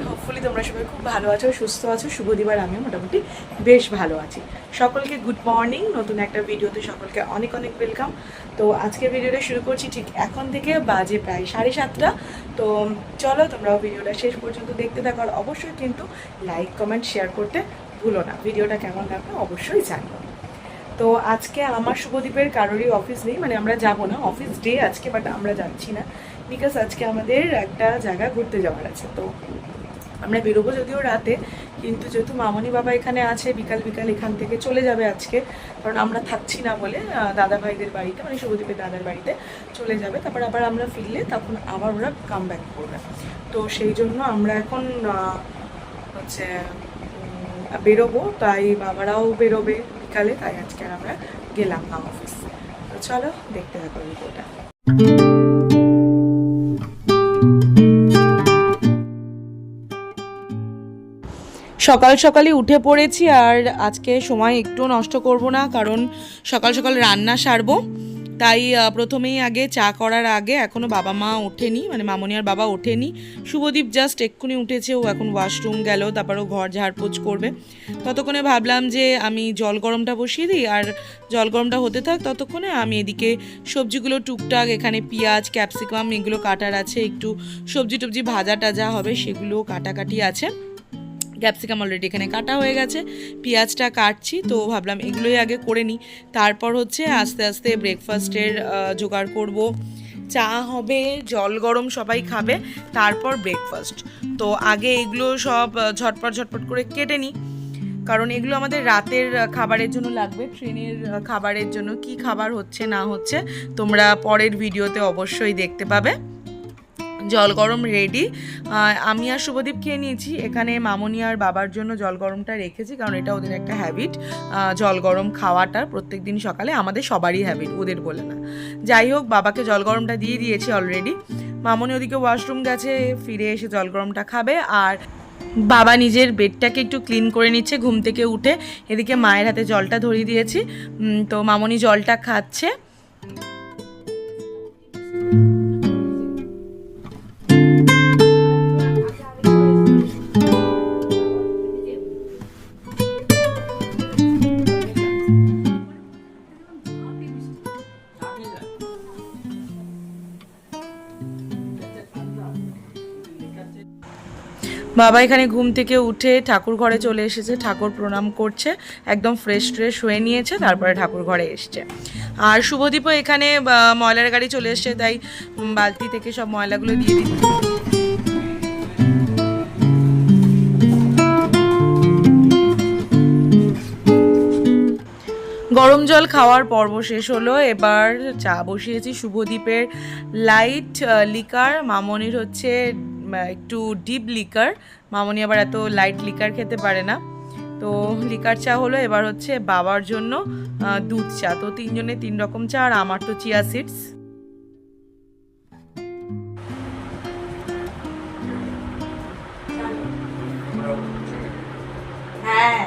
Hopefully তোমরা সবাই খুব ভালো আছো, সুস্থ আছো। শুভ দিবার আমিও মোটামুটি বেশ ভালো আছি। সকলকে গুড মর্নিং, নতুন একটা ভিডিওতে সকলকে অনেক অনেক ওয়েলকাম। তো আজকের ভিডিওটা শুরু করছি ঠিক এখন থেকে, বাজে প্রায় 7:30। তো চলো তোমরাও ভিডিওটা শেষ পর্যন্ত দেখতে থাকো, আর অবশ্যই কিন্তু লাইক কমেন্ট শেয়ার করতে ভুলো না। ভিডিওটা কেমন লাগবে অবশ্যই জানিও। তো আজকে আমার শুভদীপের কারোরই অফিস নেই, মানে আমরা যাব না, অফিস ডে আজকে, বাট আমরা যাচ্ছি না বিকজ আজকে আমাদের একটা জায়গা ঘুরতে যাওয়ার আছে। তো আমরা বেরোবো যদিও রাতে, কিন্তু যেহেতু মামনি বাবা এখানে আছে, বিকাল বিকাল এখান থেকে চলে যাবে আজকে, কারণ আমরা থাকছি না বলে দাদা ভাইদের বাড়িতে, মানে শুভদীপের দাদার বাড়িতে চলে যাবে। তারপর আবার আমরা ফিরলে তখন আবার ওরা কাম ব্যাক করবে। তো সেই জন্য আমরা এখন হচ্ছে বেরোবো, তাই বাবারাও বেরোবে বিকালে, তাই আজকে আর আমরা গেলাম না অফিস। তো চলো দেখতে থাকো ভিডিওটা। সকাল সকালই উঠে পড়েছি, আর আজকে সময় একটু নষ্ট করব না, কারণ সকাল সকাল রান্না সারবো। তাই প্রথমেই আগে চা করার আগে, এখনও বাবা মা ওঠেনি, মানে মামনি আর বাবা ওঠেনি। শুভদীপ জাস্ট এক্ষুনি উঠেছে, ও এখন ওয়াশরুম গেল, তারপর ও ঘর ঝাড়পোছ করবে। ততক্ষণে ভাবলাম যে আমি জল গরমটা বসিয়ে দিই, আর জল গরমটা হতে থাক ততক্ষণে আমি এদিকে সবজিগুলো টুকটাক, এখানে পেঁয়াজ ক্যাপসিকাম এগুলো কাটার আছে, একটু সবজি টবজি ভাজা টাজা হবে সেগুলো কাটাকাটি আছে। ক্যাপসিকাম অলরেডি এখানে কাটা হয়ে গেছে, পেঁয়াজটা কাটছি। তো ভাবলাম এগুলোই আগে করে নিই, তারপর হচ্ছে আস্তে আস্তে ব্রেকফাস্টের জোগাড় করব। চা হবে, জল গরম সবাই খাবে, তারপর ব্রেকফাস্ট। তো আগে এগুলো সব ঝটপট ঝটপট করে কেটে নিই, কারণ এগুলো আমাদের রাতের খাবারের জন্য লাগবে, ট্রেনের খাবারের জন্য। কি খাবার হচ্ছে না হচ্ছে তোমরা পরের ভিডিওতে অবশ্যই দেখতে পাবে। জল গরম রেডি, আমি আর শুভদীপ খেয়ে নিয়েছি। এখানে মামনি আর বাবার জন্য জল গরমটা রেখেছি, কারণ এটা ওদের একটা হ্যাবিট, জল গরম খাওয়াটা প্রত্যেক দিন সকালে, আমাদের সবারই হ্যাবিট, ওদের বলে না। যাই হোক, বাবাকে জল গরমটা দিয়ে দিয়েছি অলরেডি। মামনি ওদিকে ওয়াশরুম গেছে, ফিরে এসে জল গরমটা খাবে, আর বাবা নিজের বেডটাকে একটু ক্লিন করে নিচ্ছে ঘুম থেকে উঠে। এদিকে মায়ের হাতে জলটা ধরিয়ে দিয়েছি, তো মামনি জলটা খাচ্ছে। বাবা এখানে ঘুম থেকে উঠে ঠাকুর ঘরে চলে এসেছে, ঠাকুর প্রণাম করছে, একদম ফ্রেশ ট্রেশ হয়ে নিয়েছে, তারপরে ঠাকুর ঘরে এসছে। আর শুভদীপও এখানে ময়লার গাড়ি চলে এসছে, তাই বালতি থেকে সব ময়লাগুলো দিয়ে দিচ্ছে। গরম জল খাওয়ার পর্ব শেষ হলো, এবার চা বসিয়েছি। শুভদীপের লাইট লিকার, মামনির হচ্ছে একটু ডিপ লিকার। মামনি আবার এত লাইট লিকার খেতে পারে না, তো লিকার চা হলো। এবার হচ্ছে বাবার জন্য দুধ চা। তো তিনজনে তিন রকম চা, আর আমার তো চিয়া সিডস। হ্যাঁ,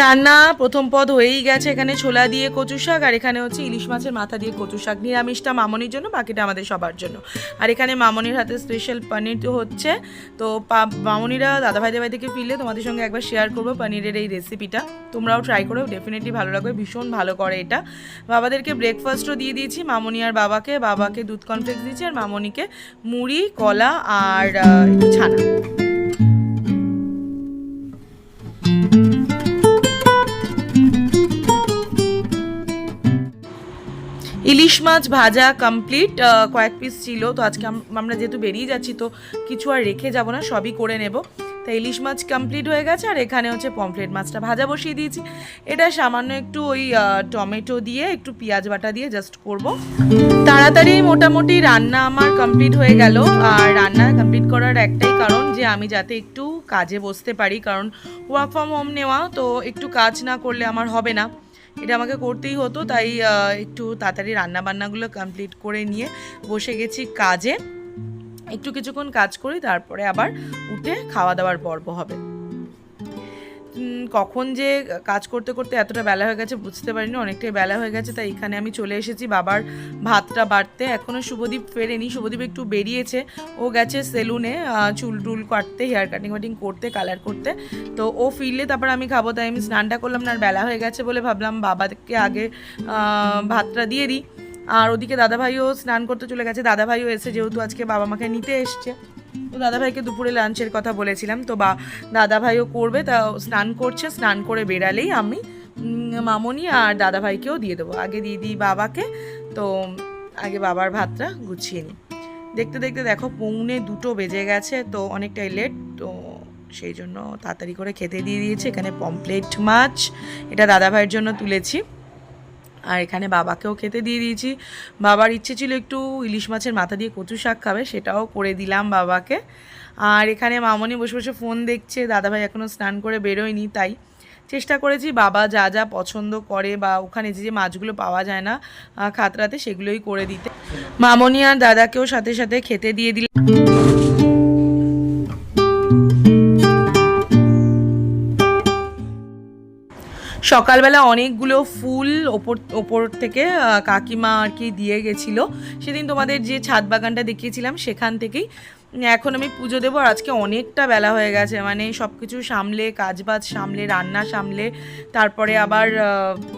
রান্না প্রথম পদ হয়েই গেছে। এখানে ছোলা দিয়ে কচু শাক, আর এখানে হচ্ছে ইলিশ মাছের মাথা দিয়ে কচু শাক। নিরামিষটা মামনির জন্য, বাকিটা আমাদের সবার জন্য। আর এখানে মামনির হাতে স্পেশাল পনির হচ্ছে। তো মামনিরা দাদাভাইদের বাড়ি থেকে ফিরলে তোমাদের সঙ্গে একবার শেয়ার করবো পনিরের এই রেসিপিটা, তোমরাও ট্রাই করো, ডেফিনেটলি ভালো লাগবে, ভীষণ ভালো করে এটা। বাবাদেরকে ব্রেকফাস্টও দিয়ে দিয়েছি, মামনি আর বাবাকে দুধ কর্নফ্লেক্স দিয়েছি, আর মামনিকে মুড়ি, কলা আর একটু ছানা। ইলিশ মাছ ভাজা কমপ্লিট, কয়েক পিস ছিল। তো আজকে আমরা যেহেতু বেরিয়ে যাচ্ছি, তো কিছু আর রেখে যাব না, সবই করে নেব। তাই ইলিশ মাছ কমপ্লিট হয়ে গেছে, আর এখানে হচ্ছে পমফ্রেট মাছটা ভাজা বসিয়ে দিয়েছি। এটা সামান্য একটু ওই টমেটো দিয়ে, একটু পেঁয়াজ বাটা দিয়ে জাস্ট করব। তাড়াতাড়ি মোটামুটি রান্না আমার কমপ্লিট হয়ে গেল। আর রান্না কমপ্লিট করার একটাই কারণ, যে আমি যাতে একটু কাজে বসতে পারি, কারণ ওয়ার্ক ফ্রম হোম নেওয়া, তো একটু কাজ না করলে আমার হবে না। এটা আমাকে করতেই হতো, তাই একটু তাড়াতাড়ি রান্নাবান্নাগুলো কমপ্লিট করে নিয়ে বসে গেছি কাজে। একটু কিছুক্ষণ কাজ করি, তারপরে আবার উঠে খাওয়া দাওয়ার পর্ব হবে। কখন যে কাজ করতে করতে এতটা বেলা হয়ে গেছে বুঝতে পারিনি, অনেকটাই বেলা হয়ে গেছে। তাই এখানে আমি চলে এসেছি বাবার ভাতটা বাড়তে। এখনও শুভদীপ ফেরেনি, শুভদীপ একটু বেরিয়েছে, ও গেছে সেলুনে চুল টুল কাটতে, হেয়ার কাটিং ওয়াটিং করতে, কালার করতে। তো ও ফিরলে তারপর আমি খাবো, তাই আমি স্নানটা করলাম না, আর বেলা হয়ে গেছে বলে ভাবলাম বাবাকে আগে ভাতটা দিয়ে দিই। আর ওদিকে দাদাভাইও স্নান করতে চলে গেছে। দাদাভাইও এসে, যেহেতু আজকে বাবা মাকে নিতে এসছে, তো দাদাভাইকে দুপুরে লাঞ্চের কথা বলেছিলাম, তো দাদাভাইও করবে, তা স্নান করছে। স্নান করে বেরালেই আমি মামনি আর দাদাভাইকেও দিয়ে দেবো। আগে দিয়ে দিই বাবাকে, তো আগে বাবার ভাতটা গুছিয়ে নিই। দেখতে দেখতে দেখো 1:45 বেজে গেছে, তো অনেকটাই লেট, তো সেই জন্য তাড়াতাড়ি করে খেতে দিয়ে দিয়েছি। এখানে পমপ্লেট মাছ, এটা দাদাভাইয়ের জন্য তুলেছি, আর এখানে বাবাকেও খেতে দিয়ে দিয়েছি। বাবার ইচ্ছে ছিল একটু ইলিশ মাছের মাথা দিয়ে কচু শাক খাবে, সেটাও করে দিলাম বাবাকে। আর এখানে মামনি বসে বসে ফোন দেখছে, দাদাভাই এখনও স্নান করে বেরোয়নি, তাই চেষ্টা করেছি বাবা যা যা পছন্দ করে বা ওখানে যে যে মাছগুলো পাওয়া যায় না খাতড়াতে, সেগুলোই করে দিতে। মামনি আর দাদাকেও সাথে সাথে খেতে দিয়ে দিলাম। সকালবেলা অনেকগুলো ফুল ওপর থেকে কাকিমা আর কি দিয়ে গেছিলো। সেদিন তোমাদের যে ছাদ বাগানটা দেখিয়েছিলাম সেখান থেকেই। এখন আমি পুজো দেবো, আর আজকে অনেকটা বেলা হয়ে গেছে, মানে সব কিছু সামলে, কাজবাজ সামলে, রান্না সামলে, তারপরে আবার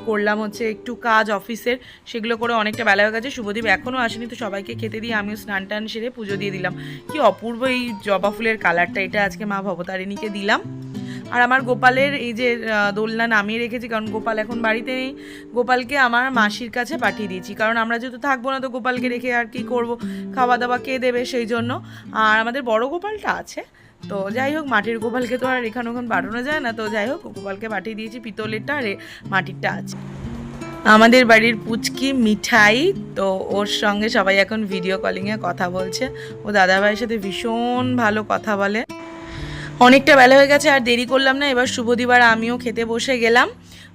করলাম হচ্ছে একটু কাজ অফিসের, সেগুলো করে অনেকটা বেলা হয়ে গেছে। শুভদীপ এখনও আসেনি, তো সবাইকে খেতে দিয়ে আমিও স্নান টান সেরে পুজো দিয়ে দিলাম। কি অপূর্ব এই জবা ফুলের কালারটা, এটা আজকে মা ভবতারিণীকে দিলাম। আর আমার গোপালের এই যে দোলনা নামিয়ে রেখেছি, কারণ গোপাল এখন বাড়িতে নেই। গোপালকে আমার মাসির কাছে পাঠিয়ে দিয়েছি, কারণ আমরা যেহেতু থাকবো না, তো গোপালকে রেখে আর কি করব, খাওয়া দাওয়া কে দেবে, সেই জন্য। আর আমাদের বড় গোপালটা আছে, তো যাই হোক, মাটির গোপালকে তো আর এখানে ওখানে পাঠানো যায় না, তো যাই হোক গোপালকে পাঠিয়ে দিয়েছি। পিতলেরটা আর মাটিরটা আছে। আমাদের বাড়ির পুচকি মিঠাই, তো ওর সঙ্গে সবাই এখন ভিডিও কলিংয়ে কথা বলছে। ও দাদাভাইয়ের সাথে ভীষণ ভালো কথা বলে। অনেকটা বেলা হয়ে গেছে, আর দেরি করলাম না, এবার শুভদীপ আর আমিও খেতে বসে গেলাম,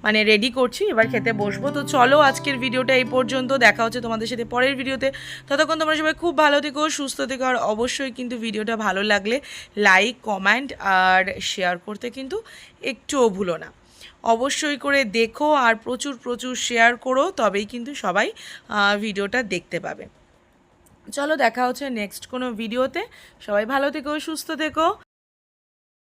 মানে রেডি করছি, এবার খেতে বসবো। তো চলো আজকের ভিডিওটা এই পর্যন্ত, দেখা হচ্ছে তোমাদের সাথে পরের ভিডিওতে। ততক্ষণ তোমরা সবাই খুব ভালো থেকো, সুস্থ থেকো, আর অবশ্যই কিন্তু ভিডিওটা ভালো লাগলে লাইক, কমেন্ট আর শেয়ার করতে কিন্তু একটুও ভুলো না। অবশ্যই করে দেখো আর প্রচুর প্রচুর শেয়ার করো, তবেই কিন্তু সবাই ভিডিওটা দেখতে পাবে। চলো দেখা হচ্ছে নেক্সট কোনো ভিডিওতে। সবাই ভালো থেকো, সুস্থ থেকো,